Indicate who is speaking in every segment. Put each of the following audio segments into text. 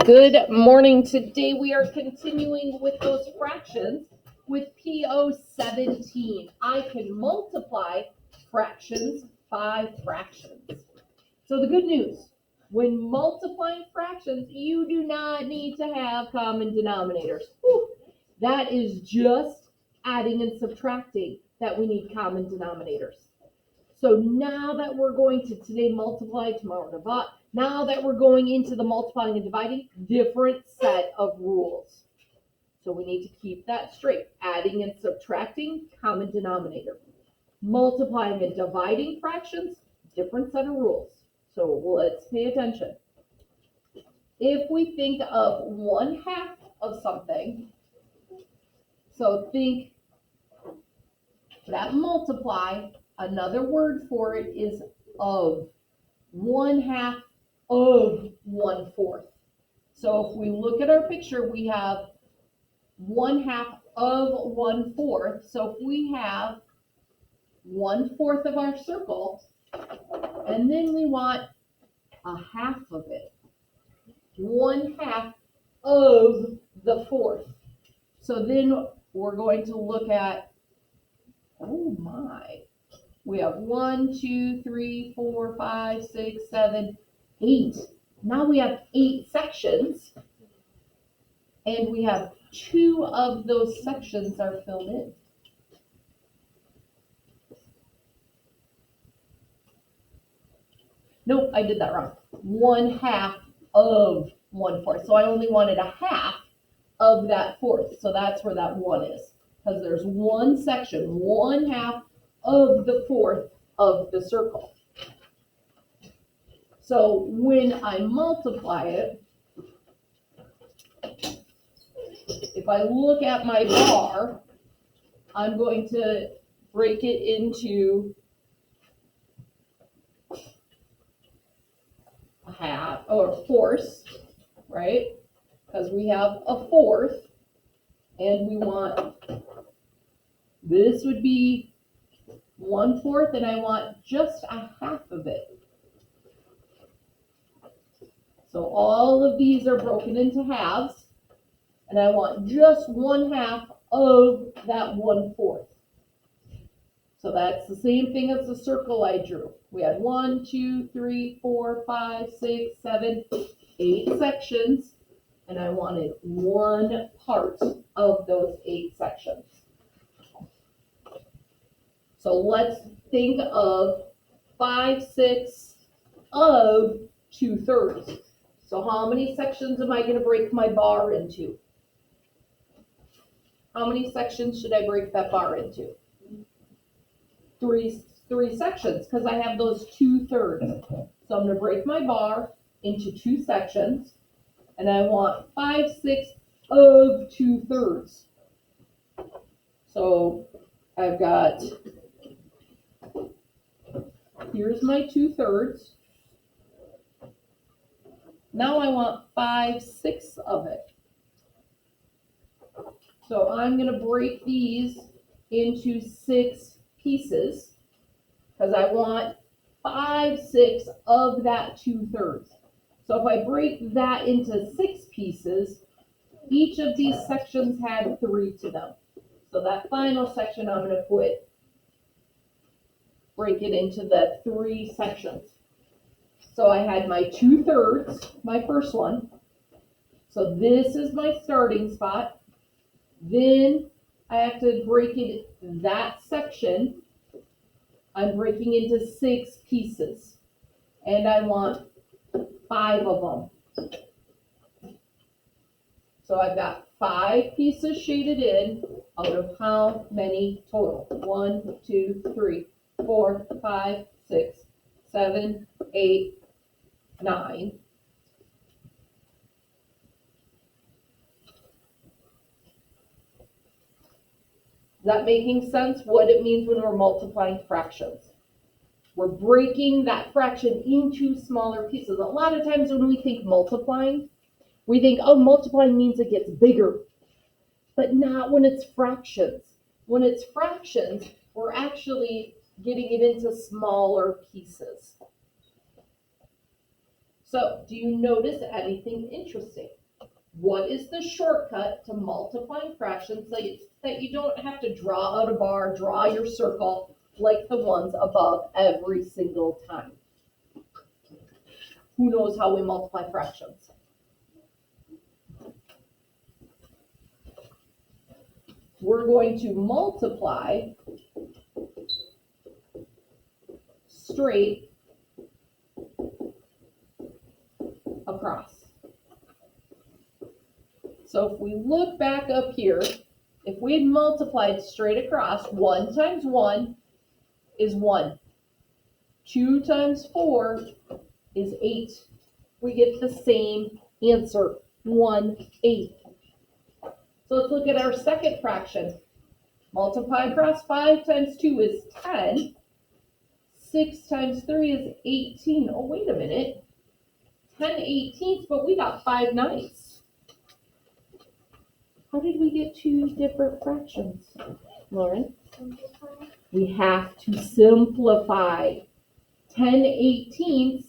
Speaker 1: Good morning. Today we are continuing with those fractions with PO17. I can multiply fractions by fractions. So the good news, when multiplying fractions, you do not need to have common denominators. Whew. That is just adding and subtracting that we need common denominators. So now that we're going to today multiply, tomorrow divide, now that we're going into the multiplying and dividing, different set of rules. So we need to keep that straight. Adding and subtracting, common denominator. Multiplying and dividing fractions, different set of rules. So let's pay attention. If we think of 1/2 of something, so think that multiply, another word for it is of. 1/2 of 1/4. So if we look at our picture, we have 1/2 of 1/4. So if we have 1/4 of our circle, and then we want a half of it, 1/2 of the fourth. So then we're going to look at, oh my, we have 1, 2, 3, 4, 5, 6, 7, 8. Now we have 8 sections, and we have 2 of those sections are filled in. Nope, I did that wrong. 1/2 of 1/4. So I only wanted a half of that fourth. So that's where that 1 is. Because there's one section, 1/2 of the fourth of the circle. So when I multiply it, if I look at my bar, I'm going to break it into a half or fourths, right? Because we have a fourth, and we want, this would be 1/4, and I want just a half of it. So all of these are broken into halves, and I want just 1/2 of that 1/4. So that's the same thing as the circle I drew. We had 1, 2, 3, 4, 5, 6, 7, 8 sections, and I wanted 1 part of those 8 sections. So let's think of 5/6 of 2/3. So how many sections am I going to break my bar into? How many sections should I break that bar into? Three sections, because I have those 2/3. So I'm going to break my bar into 2 sections, and I want 5/6 of 2/3. So I've got, here's my 2/3. Now I want 5/6 of it. So I'm going to break these into 6 pieces because I want 5/6 of that 2/3. So if I break that into 6 pieces, each of these sections had 3 to them. So that final section I'm going to break it into the 3 sections. So I had my 2/3, my first one. So this is my starting spot. Then I have to break it, that section, I'm breaking into 6 pieces. And I want 5 of them. So I've got 5 pieces shaded in out of how many total? 1, 2, 3, 4, 5, 6, 7, 8, 9. Is that making sense? What it means when we're multiplying fractions. We're breaking that fraction into smaller pieces. A lot of times when we think multiplying, we think, oh, multiplying means it gets bigger. But not when it's fractions. When it's fractions, we're actually getting it into smaller pieces. So, do you notice anything interesting? What is the shortcut to multiplying fractions that you don't have to draw out a bar, draw your circle like the ones above every single time? Who knows how we multiply fractions? We're going to multiply straight across. So if we look back up here, if we had multiplied straight across, 1 times 1 is 1. 2 times 4 is 8. We get the same answer, 1/8. So let's look at our second fraction. Multiply across, 5 times 2 is 10. 6 times 3 is 18. Oh, wait a minute. 10/18, but we got 5/9. How did we get 2 different fractions, Lauren?
Speaker 2: Simplify.
Speaker 1: We have to simplify. 10/18,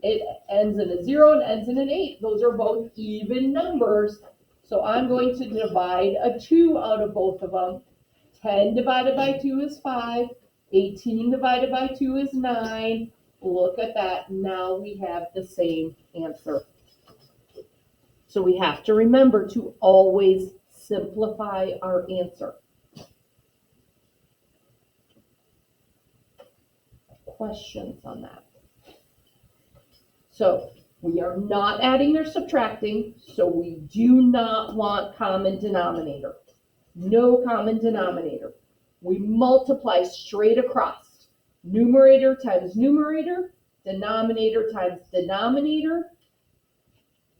Speaker 1: it ends in a 0 and ends in an 8. Those are both even numbers. So I'm going to divide a 2 out of both of them. 10 divided by 2 is 5. 18 divided by 2 is 9. Look at that. Now we have the same answer. So we have to remember to always simplify our answer. Questions on that? So we are not adding or subtracting, so we do not want common denominator. No common denominator. We multiply straight across. Numerator times numerator, denominator times denominator,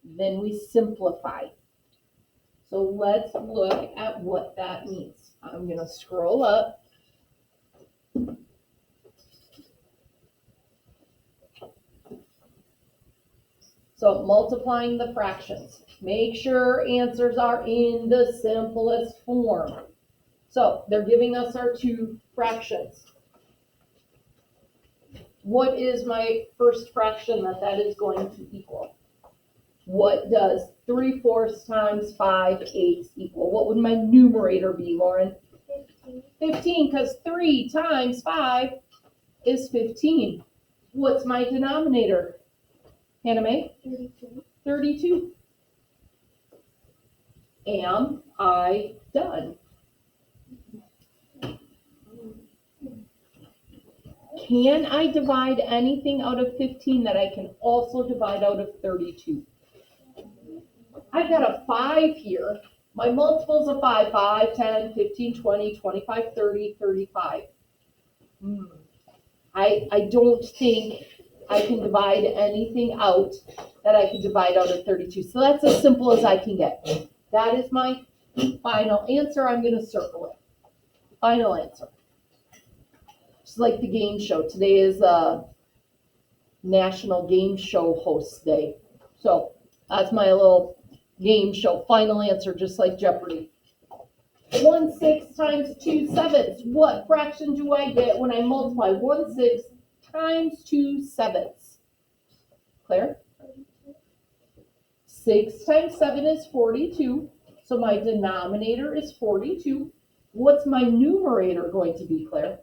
Speaker 1: then we simplify. So let's look at what that means. I'm going to scroll up. So multiplying the fractions. Make sure answers are in the simplest form. So they're giving us our 2 fractions. What is my first fraction that is going to equal? What does 3/4 times 5/8 equal? What would my numerator be, Lauren? 15, because 3 times 5 is 15. What's my denominator? Hannah Mae?
Speaker 2: 32.
Speaker 1: 32. Am I done? Can I divide anything out of 15 that I can also divide out of 32? I've got a 5 here. My multiples of 5, 5, 10, 15, 20, 25, 30, 35. I don't think I can divide anything out that I can divide out of 32. So that's as simple as I can get. That is my final answer. I'm going to circle it. Final answer. Just like the game show. Today is National Game Show Host Day. So that's my little game show. Final answer, just like Jeopardy. 1/6 times 2/7. What fraction do I get when I multiply 1/6 times 2/7? Claire? 6 times 7 is 42. So my denominator is 42. What's my numerator going to be, Claire?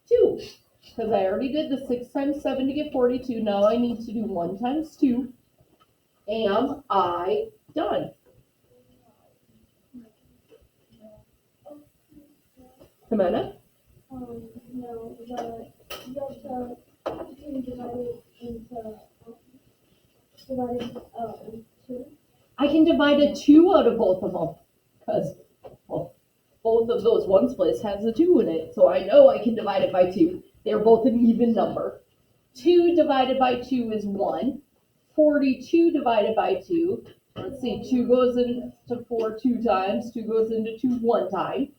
Speaker 1: 2. Because I already did the 6 times 7 to get 42. Now I need to do 1 times 2. Am I done? Jimena?
Speaker 2: No, the 15 divided into 2.
Speaker 1: I can divide a 2 out of both of them. Because, well, both of those ones place has a 2 in it. So I know I can divide it by 2. They're both an even number. 2 divided by 2 is 1. 42 divided by 2. Let's see, 2 goes into 4 2 times. 2 goes into 2 1 time.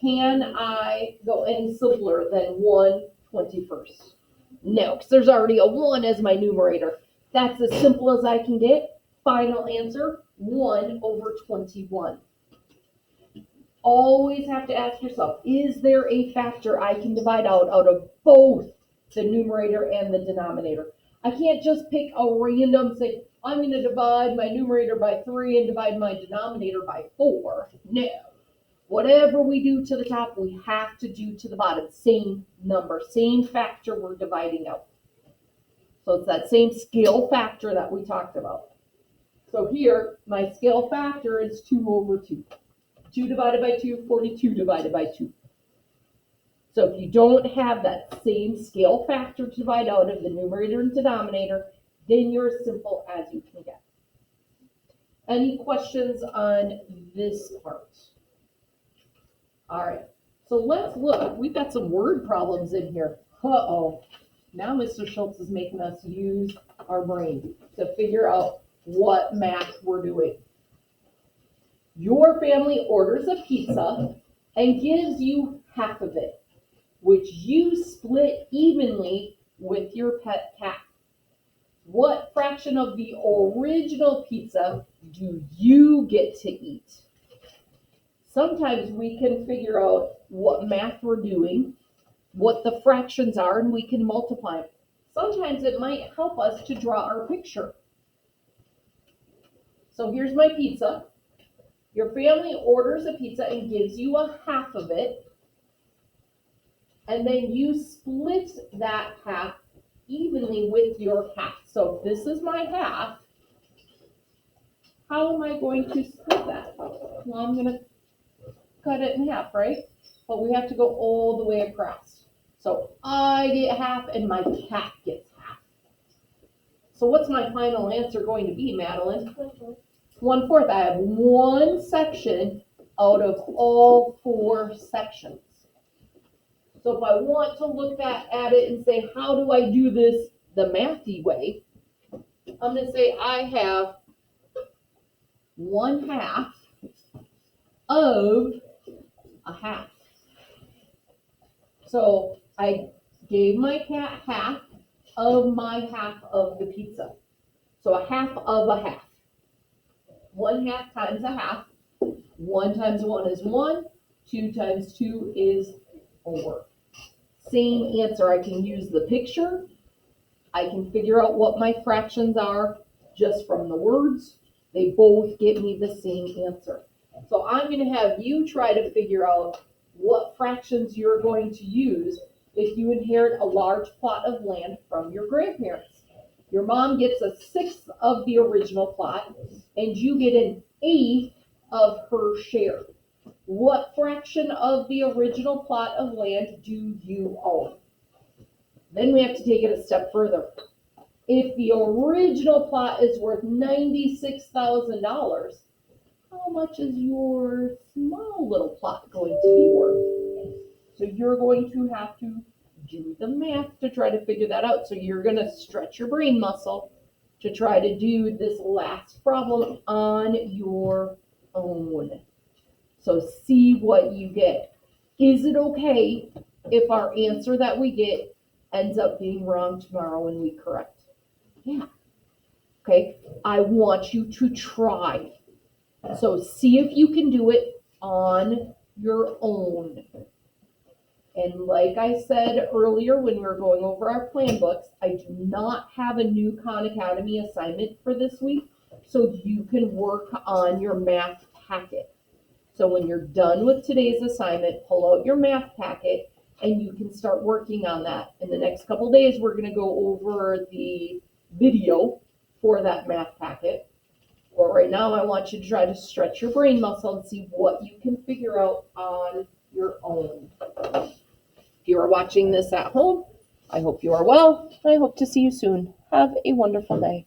Speaker 1: Can I go any simpler than 1/21? No, because there's already a 1 as my numerator. That's as simple as I can get. Final answer, 1/21. Always have to ask yourself, is there a factor I can divide out of both the numerator and the denominator. I can't just pick a random, say, I'm going to divide my numerator by 3 and divide my denominator by 4. No. Whatever we do to the top, we have to do to the bottom. Same number, same factor we're dividing out. So it's that same scale factor that we talked about. So here, my scale factor is 2 over 2. 2 divided by 2, 42 divided by 2. So if you don't have that same scale factor to divide out of the numerator and denominator, then you're as simple as you can get. Any questions on this part? All right, so let's look. We've got some word problems in here. Uh-oh. Now Mr. Schultz is making us use our brain to figure out what math we're doing. Your family orders a pizza and gives you half of it, which you split evenly with your pet cat. What fraction of the original pizza do you get to eat? Sometimes we can figure out what math we're doing, what the fractions are, and we can multiply them. Sometimes it might help us to draw our picture. So here's my pizza. Your family orders a pizza and gives you a half of it, and then you split that half evenly with your half. So this is my half. How am I going to split that? Well, I'm going to cut it in half, right? But we have to go all the way across. So I get half and my cat gets half. So what's my final answer going to be, Madeline? 1/4. I have one section out of all 4 sections. So if I want to look at it and say, how do I do this the mathy way? I'm going to say I have 1/2 of a half. So I gave my cat half of my half of the pizza. So a half of a half. 1/2 times a half. 1 times 1 is 1. 2 times 2 is 4. Same answer. I can use the picture. I can figure out what my fractions are just from the words. They both give me the same answer. So I'm going to have you try to figure out what fractions you're going to use if you inherit a large plot of land from your grandparents. Your mom gets 1/6 of the original plot, and you get 1/8 of her share. What fraction of the original plot of land do you own? Then we have to take it a step further. If the original plot is worth $96,000, how much is your small little plot going to be worth? So you're going to have to do the math to try to figure that out. So you're going to stretch your brain muscle to try to do this last problem on your own. So see what you get. Is it okay if our answer that we get ends up being wrong tomorrow and we correct? Yeah. Okay. I want you to try. So see if you can do it on your own. And like I said earlier when we were going over our plan books, I do not have a new Khan Academy assignment for this week, so you can work on your math packet. So when you're done with today's assignment, pull out your math packet and you can start working on that. In the next couple of days, we're going to go over the video for that math packet. But right now, I want you to try to stretch your brain muscle and see what you can figure out on your own. If you are watching this at home, I hope you are well. I hope to see you soon. Have a wonderful day.